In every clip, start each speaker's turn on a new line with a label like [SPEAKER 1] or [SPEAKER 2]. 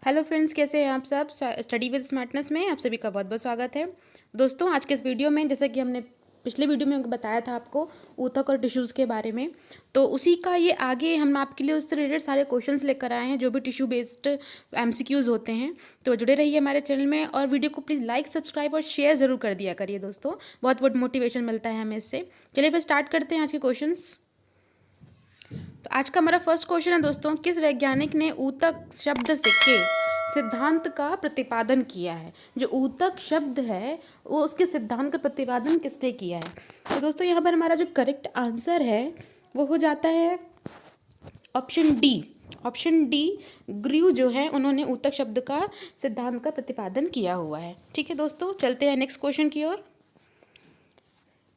[SPEAKER 1] Hello friends, कैसे हैं आप सब। स्टडी विद स्मार्टनेस में आप सभी का बहुत बहुत स्वागत है। दोस्तों, आज के इस वीडियो में जैसा कि हमने पिछले वीडियो में बताया था आपको ऊतक और टिश्यूज़ के बारे में, तो उसी का ये आगे हम आपके लिए उससे रिलेटेड सारे क्वेश्चंस लेकर आए हैं जो भी टिश्यू बेस्ड एमसीक्यूज़ होते हैं। तो जुड़े रहिए हमारे चैनल में और वीडियो को प्लीज़ लाइक, सब्सक्राइब और शेयर ज़रूर कर दिया करिए दोस्तों। बहुत बहुत मोटिवेशन मिलता है हमें इससे। चलिए फिर स्टार्ट करते हैं आज के क्वेश्चंस। तो आज का हमारा फर्स्ट क्वेश्चन है दोस्तों, किस वैज्ञानिक ने ऊतक शब्द से के सिद्धांत का प्रतिपादन किया है। जो ऊतक शब्द है वो उसके सिद्धांत का प्रतिपादन किसने किया है। तो दोस्तों यहाँ पर हमारा जो करेक्ट आंसर है वो हो जाता है ऑप्शन डी। ऑप्शन डी, ग्रीव जो है उन्होंने ऊतक शब्द का सिद्धांत का प्रतिपादन किया हुआ है। ठीक है दोस्तों, चलते हैं नेक्स्ट क्वेश्चन की ओर।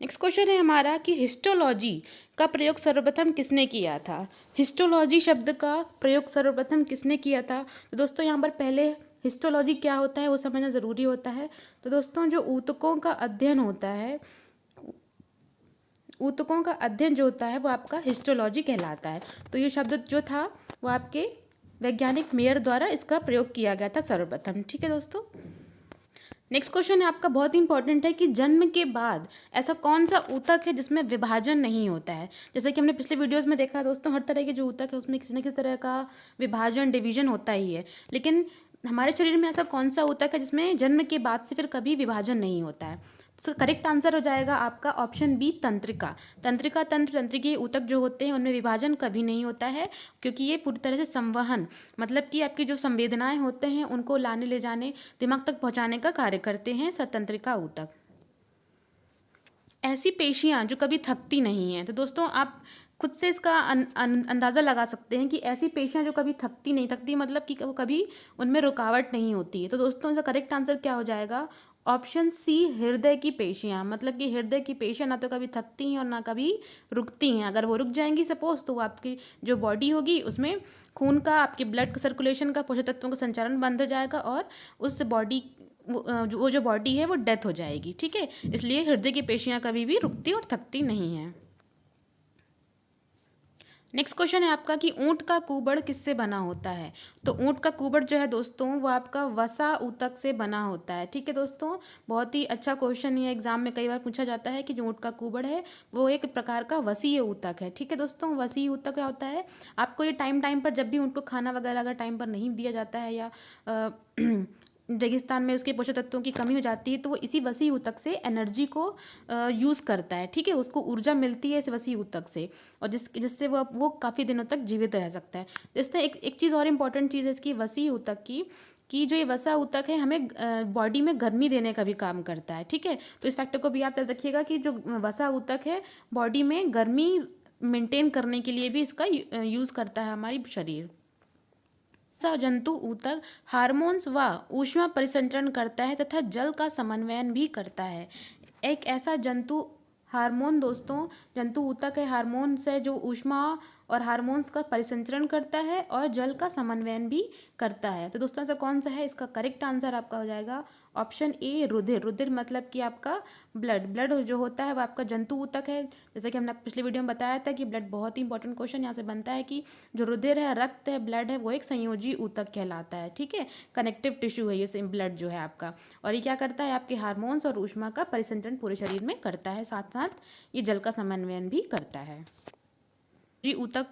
[SPEAKER 1] नेक्स्ट क्वेश्चन है हमारा कि हिस्टोलॉजी का प्रयोग सर्वप्रथम किसने किया था। हिस्टोलॉजी शब्द का प्रयोग सर्वप्रथम किसने किया था। तो दोस्तों यहाँ पर पहले हिस्टोलॉजी क्या होता है वो समझना ज़रूरी होता है। तो दोस्तों जो ऊतकों का अध्ययन होता है, ऊतकों का अध्ययन जो होता है वो आपका हिस्टोलॉजी कहलाता है। तो ये शब्द जो था वो आपके वैज्ञानिक मेयर द्वारा इसका प्रयोग किया गया था सर्वप्रथम। ठीक है दोस्तों, नेक्स्ट क्वेश्चन है आपका बहुत ही इंपॉर्टेंट है कि जन्म के बाद ऐसा कौन सा ऊतक है जिसमें विभाजन नहीं होता है। जैसे कि हमने पिछले वीडियोस में देखा दोस्तों, हर तरह के जो ऊतक है उसमें किसी न किसी तरह का विभाजन, डिवीजन होता ही है। लेकिन हमारे शरीर में ऐसा कौन सा ऊतक है जिसमें जन्म के बाद से फिर कभी विभाजन नहीं होता है। तो करेक्ट आंसर हो जाएगा आपका ऑप्शन बी, तंत्रिका। तंत्रिका तंत्र, तंत्रिकीय ऊतक जो होते हैं उनमें विभाजन कभी नहीं होता है, क्योंकि ये पूरी तरह से संवहन, मतलब कि आपकी जो संवेदनाएं होते हैं उनको लाने ले जाने, दिमाग तक पहुंचाने का कार्य करते हैं सतंत्रिका ऊतक। ऐसी पेशियां जो कभी थकती नहीं हैं। तो दोस्तों आप खुद से इसका अंदाज़ा लगा सकते हैं कि ऐसी पेशियां जो कभी थकती नहीं, थकती मतलब कि वो कभी उनमें रुकावट नहीं होती है। तो दोस्तों इसका करेक्ट आंसर क्या हो जाएगा, ऑप्शन सी, हृदय की पेशियां। मतलब कि हृदय की पेशियां ना तो कभी थकती हैं और ना कभी रुकती हैं। अगर वो रुक जाएंगी सपोज, तो वो आपकी जो बॉडी होगी उसमें खून का, आपके ब्लड सर्कुलेशन का, पोषक तत्वों का संचालन बंद हो जाएगा और उस बॉडी वो जो बॉडी है वो डेथ हो जाएगी। ठीक है, इसलिए हृदय की पेशियां कभी भी रुकती और थकती नहीं हैं। नेक्स्ट क्वेश्चन है आपका कि ऊंट का कुबड़ किससे बना होता है। तो ऊंट का कुबड़ जो है दोस्तों वो आपका वसा ऊतक से बना होता है। ठीक है दोस्तों, बहुत ही अच्छा क्वेश्चन ये एग्जाम में कई बार पूछा जाता है कि जो ऊंट का कुबड़ है वो एक प्रकार का वसीय ऊतक है। ठीक है दोस्तों, वसीय ऊतक क्या होता है, आपको ये टाइम टाइम पर जब भी ऊंट को खाना वगैरह अगर टाइम पर नहीं दिया जाता है या रेगिस्तान में उसके पोषक तत्वों की कमी हो जाती है, तो वो इसी वसी ऊतक से एनर्जी को यूज़ करता है। ठीक है, उसको ऊर्जा मिलती है इस वसी ऊतक से, और जिससे वो काफ़ी दिनों तक जीवित रह सकता है। इससे एक चीज़ और इम्पॉर्टेंट चीज़ है इसकी वसी ऊतक की, कि जो ये वसा ऊतक है हमें बॉडी में गर्मी देने का भी काम करता है। ठीक है, तो इस फैक्टर को भी आप याद रखिएगा कि जो वसा ऊतक है बॉडी में गर्मी मेंटेन करने के लिए भी इसका यूज़ करता है हमारी शरीर। जंतु ऊतक हार्मोन्स व ऊष्मा परिसंचरण करता है तथा जल का समन्वयन भी करता है। एक ऐसा जंतु हार्मोन दोस्तों, जंतु ऊतक है हार्मोन से जो ऊष्मा और हार्मोन्स का परिसंचरण करता है और जल का समन्वयन भी करता है। तो दोस्तों ऐसा कौन सा है, इसका करेक्ट आंसर आपका हो जाएगा ऑप्शन ए, रुधिर। रुधिर मतलब कि आपका ब्लड। ब्लड जो होता है वो आपका जंतु ऊतक है। जैसे कि हमने पिछले वीडियो में बताया था कि ब्लड बहुत ही इंपॉर्टेंट क्वेश्चन यहाँ से बनता है कि जो रुधिर है, रक्त है, ब्लड है, वो एक संयोजी ऊतक कहलाता है। ठीक है, कनेक्टिव टिश्यू है ये ब्लड जो है आपका, और ये क्या करता है, आपके हार्मोन्स और ऊष्मा का परिसंचरण पूरे शरीर में करता है, साथ साथ ये जल का समन्वयन भी करता है। जी ऊतक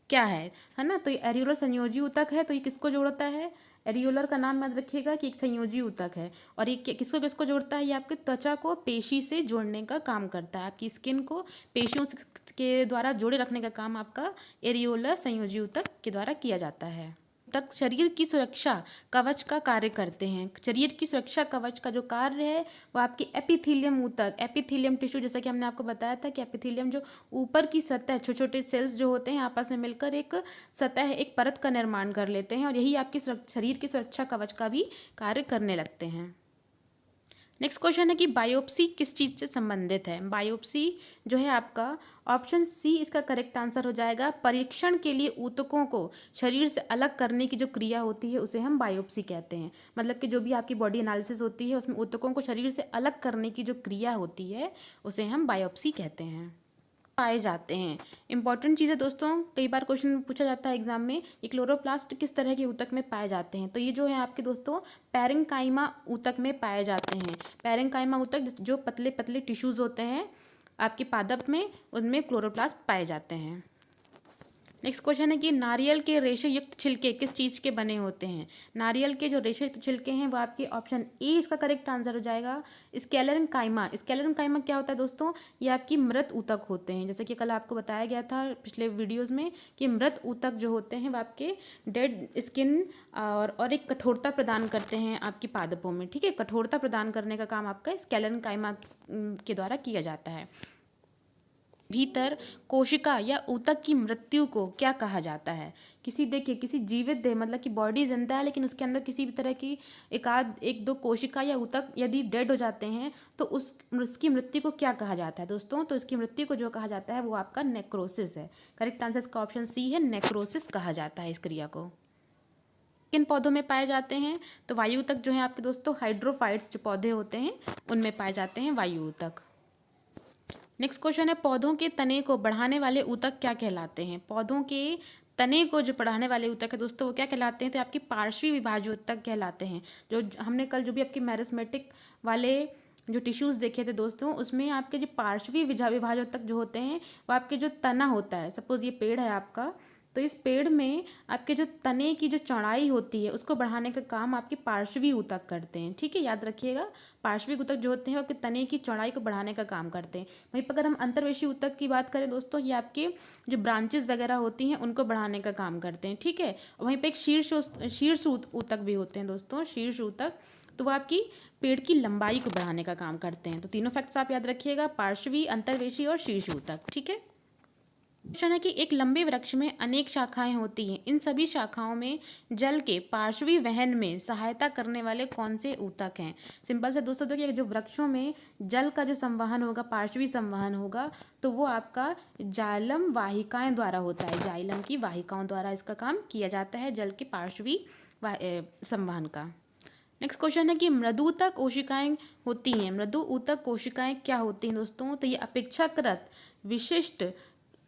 [SPEAKER 1] क्या है ना, तो ये एरियोलर संयोजी ऊतक है। तो ये किसको जोड़ता है, एरियोलर का नाम याद रखिएगा कि एक संयोजी ऊतक है, और ये किसको किसको जोड़ता है, ये आपके त्वचा को पेशी से जोड़ने का काम करता है। आपकी स्किन को पेशियों के द्वारा जोड़े रखने का काम आपका एरियोलर संयोजी ऊतक के द्वारा किया जाता है। तक शरीर की सुरक्षा कवच का कार्य करते हैं। शरीर की सुरक्षा कवच का जो कार्य है वो आपकी एपिथेलियम ऊतक, एपिथेलियम टिश्यू, जैसा कि हमने आपको बताया था कि एपिथेलियम जो ऊपर की सतह, छोटे छोटे सेल्स जो होते हैं आपस में मिलकर एक सतह, एक परत का निर्माण कर लेते हैं, और यही आपकी शरीर की सुरक्षा कवच का भी कार्य करने लगते हैं। नेक्स्ट क्वेश्चन है कि बायोप्सी किस चीज़ से संबंधित है। बायोप्सी जो है आपका ऑप्शन सी इसका करेक्ट आंसर हो जाएगा। परीक्षण के लिए ऊतकों को शरीर से अलग करने की जो क्रिया होती है उसे हम बायोप्सी कहते हैं। मतलब कि जो भी आपकी बॉडी एनालिसिस होती है उसमें ऊतकों को शरीर से अलग करने की जो क्रिया होती है उसे हम बायोप्सी कहते हैं। पाए जाते हैं। इंपॉर्टेंट चीज़ है दोस्तों, कई बार क्वेश्चन पूछा जाता है एग्जाम में, ये क्लोरोप्लास्ट किस तरह के ऊतक में पाए जाते हैं। तो ये जो है आपके दोस्तों पैरेंकाइमा ऊतक में पाए जाते हैं। पैरेंकाइमा ऊतक जो पतले पतले टिश्यूज़ होते हैं आपके पादप में, उनमें क्लोरोप्लास्ट पाए जाते हैं। नेक्स्ट क्वेश्चन है कि नारियल के रेशे युक्त छिलके किस चीज़ के बने होते हैं। नारियल के जो रेशे युक्त छिलके हैं वो आपके ऑप्शन ए इसका करेक्ट आंसर हो जाएगा, स्क्लेरेंकाइमा। स्क्लेरेंकाइमा क्या होता है दोस्तों, ये आपकी मृत ऊतक होते हैं। जैसे कि कल आपको बताया गया था पिछले वीडियोज़ में कि मृत ऊतक जो होते हैं वो आपके डेड स्किन और एक कठोरता प्रदान करते हैं आपकी पादपों में। ठीक है, कठोरता प्रदान करने का काम आपका स्क्लेरेंकाइमा के द्वारा किया जाता है। भीतर कोशिका या ऊतक की मृत्यु को क्या कहा जाता है। किसी जीवित देह मतलब कि बॉडी जिंदा है लेकिन उसके अंदर किसी भी तरह की एक दो कोशिका या ऊतक यदि डेड हो जाते हैं तो उसकी मृत्यु को क्या कहा जाता है दोस्तों। तो इसकी मृत्यु को जो कहा जाता है वो आपका नेक्रोसिस है। करेक्ट आंसर इसका ऑप्शन सी है, नेक्रोसिस कहा जाता है इस क्रिया को। किन पौधों में पाए जाते हैं, तो वायु ऊतक जो है आपके दोस्तों हाइड्रोफाइट्स जो पौधे होते हैं उनमें पाए जाते हैं वायु ऊतक। नेक्स्ट क्वेश्चन है पौधों के तने को बढ़ाने वाले ऊतक क्या कहलाते हैं। पौधों के तने को जो बढ़ाने वाले ऊतक है दोस्तों वो क्या कहलाते हैं, तो आपकी पार्श्वी विभाज्य ऊतक कहलाते हैं। जो हमने कल जो भी आपकी मेरिस्मेटिक वाले जो टिश्यूज़ देखे थे दोस्तों, उसमें आपके जो पार्श्वी विभाज्य ऊतक जो होते हैं वो आपके जो तना होता है, सपोज ये पेड़ है आपका, तो इस पेड़ में आपके जो तने की जो चौड़ाई होती है उसको बढ़ाने का काम आपके पार्श्वी ऊतक करते हैं। ठीक है, याद रखिएगा, पार्श्वी ऊतक जो होते हैं वो आपके तने की चौड़ाई को बढ़ाने का काम करते हैं। वहीं पर अगर हम अंतर्वेशी ऊतक की बात करें दोस्तों, ये आपके जो ब्रांचेस वगैरह होती हैं उनको बढ़ाने का काम करते हैं। ठीक है, वहीं पर एक शीर्ष ऊतक भी होते हैं दोस्तों, शीर्ष ऊतक, तो वो आपकी पेड़ की लंबाई को बढ़ाने का काम करते हैं। तो तीनों फैक्ट्स आप याद रखिएगा, पार्श्वी, अंतर्वेशी और शीर्ष ऊतक। ठीक है, क्वेश्चन है कि एक लंबे वृक्ष में अनेक शाखाएं होती हैं, इन सभी शाखाओं में जल के पार्श्वी वहन में सहायता करने वाले कौन से ऊतक हैं। सिंपल से दोस्तों देखिए, जो वृक्षों में जल का जो संवहन होगा, पार्श्वी संवहन होगा, तो वो आपका जाइलम वाहिकाएं द्वारा होता है। जाइलम की वाहिकाओं द्वारा इसका काम किया जाता है, जल के पार्श्वी संवहन का। नेक्स्ट क्वेश्चन है कि मृदु ऊतक कोशिकाएं होती हैं। मृदु ऊतक कोशिकाएं क्या होती हैं दोस्तों, तो ये अपेक्षाकृत विशिष्ट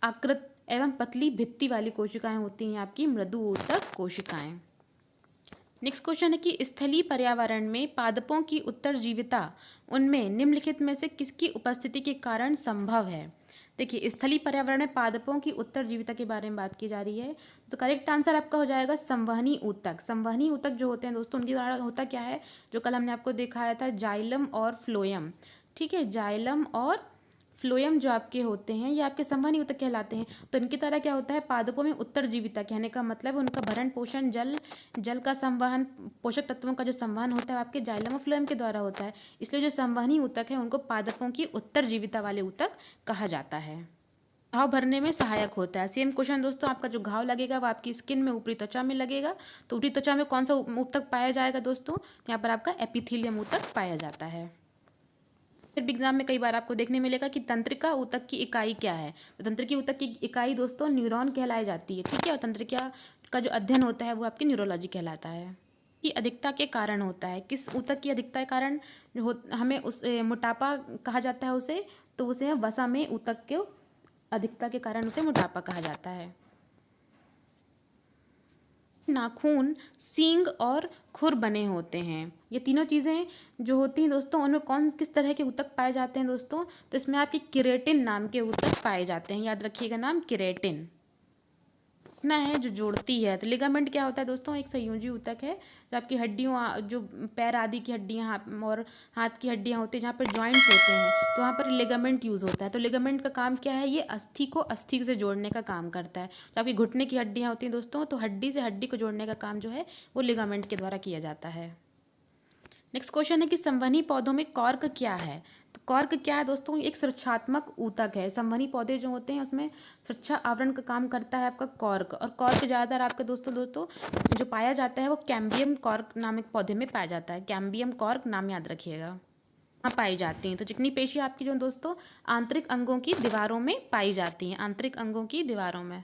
[SPEAKER 1] आकृत एवं पतली भित्ति वाली कोशिकाएं होती हैं आपकी मृदु ऊतक कोशिकाएं। नेक्स्ट क्वेश्चन है कि स्थलीय पर्यावरण में पादपों की उत्तरजीविता उनमें निम्नलिखित में से किसकी उपस्थिति के कारण संभव है। देखिए, स्थलीय पर्यावरण में पादपों की उत्तरजीविता के बारे में बात की जा रही है, तो करेक्ट आंसर आपका हो जाएगा संवहनी ऊतक। संवहनी ऊतक जो होते हैं दोस्तों उनके द्वारा होता क्या है, जो कल हमने आपको दिखाया था, जाइलम और फ्लोएम। ठीक है, जाइलम और फ्लोएम जो आपके होते हैं ये आपके संवहनी ऊतक कहलाते हैं। तो इनकी तरह क्या होता है, पादपों में उत्तरजीविता कहने का मतलब उनका भरण पोषण, जल का संवहन, पोषक तत्वों का जो संवहन होता है आपके जाइलम और फ्लोएम के द्वारा होता है। इसलिए जो संवहनी ऊतक है उनको पादपों की उत्तरजीविता वाले ऊतक कहा जाता है। घाव भरने में सहायक होता है। सेम क्वेश्चन दोस्तों, आपका जो घाव लगेगा वो आपकी स्किन में, ऊपरी त्वचा में लगेगा, तो ऊपरी त्वचा में कौन सा ऊतक पाया जाएगा दोस्तों, यहाँ पर आपका एपिथेलियम ऊतक पाया जाता है। फिर भी एग्जाम में कई बार आपको देखने मिलेगा कि तंत्रिका ऊतक की इकाई क्या है। तो तंत्रिका ऊतक की इकाई दोस्तों न्यूरॉन कहलाई जाती है। ठीक है, और तंत्रिका का जो अध्ययन होता है वो आपकी न्यूरोलॉजी कहलाता है। की अधिकता के कारण होता है, किस ऊतक की अधिकता के कारण हमें उस मोटापा कहा जाता है उसे, तो उसे वसा में ऊतक के अधिकता के कारण उसे मोटापा कहा जाता है। नाखून, सींग और खुर बने होते हैं। ये तीनों चीज़ें जो होती हैं दोस्तों उनमें किस तरह के ऊतक पाए जाते हैं दोस्तों, तो इसमें आपकी केराटिन नाम के ऊतक पाए जाते हैं। याद रखिएगा नाम केराटिन ना है जो जोड़ती है। तो लिगामेंट क्या होता है दोस्तों, एक संयोजी ऊतक है जो आपकी हड्डियों, जो पैर आदि की हड्डियां और हाथ की हड्डियां होती हैं, जहाँ पर जॉइंट्स होते हैं तो वहाँ पर लिगामेंट यूज़ होता है। तो लिगामेंट का काम क्या है, ये अस्थि को अस्थि से जोड़ने का काम करता है। तो आपकी घुटने की हड्डियां होती हैं दोस्तों, तो हड्डी से हड्डी को जोड़ने का काम जो है वो लिगामेंट के द्वारा किया जाता है। नेक्स्ट क्वेश्चन है कि संवहनी पौधों में कॉर्क क्या है। तो कॉर्क क्या है दोस्तों, एक सुरक्षात्मक ऊतक है। संवहनी पौधे जो होते हैं उसमें सुरक्षा आवरण का काम करता है आपका कॉर्क। और कॉर्क ज़्यादातर आपके दोस्तों जो पाया जाता है वो कैम्बियम कॉर्क नामक पौधे में पाया जाता है। कैम्बियम कॉर्क नाम याद रखिएगा, हाँ पाई जाती हैं। तो चिकनी पेशी आपकी जो दोस्तों आंतरिक अंगों की दीवारों में पाई जाती हैं, आंतरिक अंगों की दीवारों में।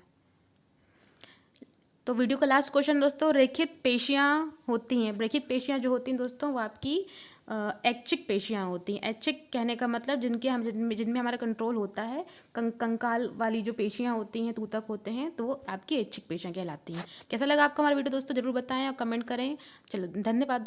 [SPEAKER 1] तो वीडियो का लास्ट क्वेश्चन दोस्तों, रेखित पेशियाँ होती हैं। रेखित पेशियाँ जो होती हैं दोस्तों वो आपकी ऐच्छिक पेशियाँ होती हैं। ऐच्छिक कहने का मतलब जिनमें हमारा कंट्रोल होता है, कंकाल वाली जो पेशियाँ होती हैं, तूतक होते हैं, तो वो आपकी ऐच्छिक पेशियाँ कहलाती हैं। कैसा लगा आपको हमारा वीडियो दोस्तों, ज़रूर बताएं और कमेंट करें। चलो, धन्यवाद।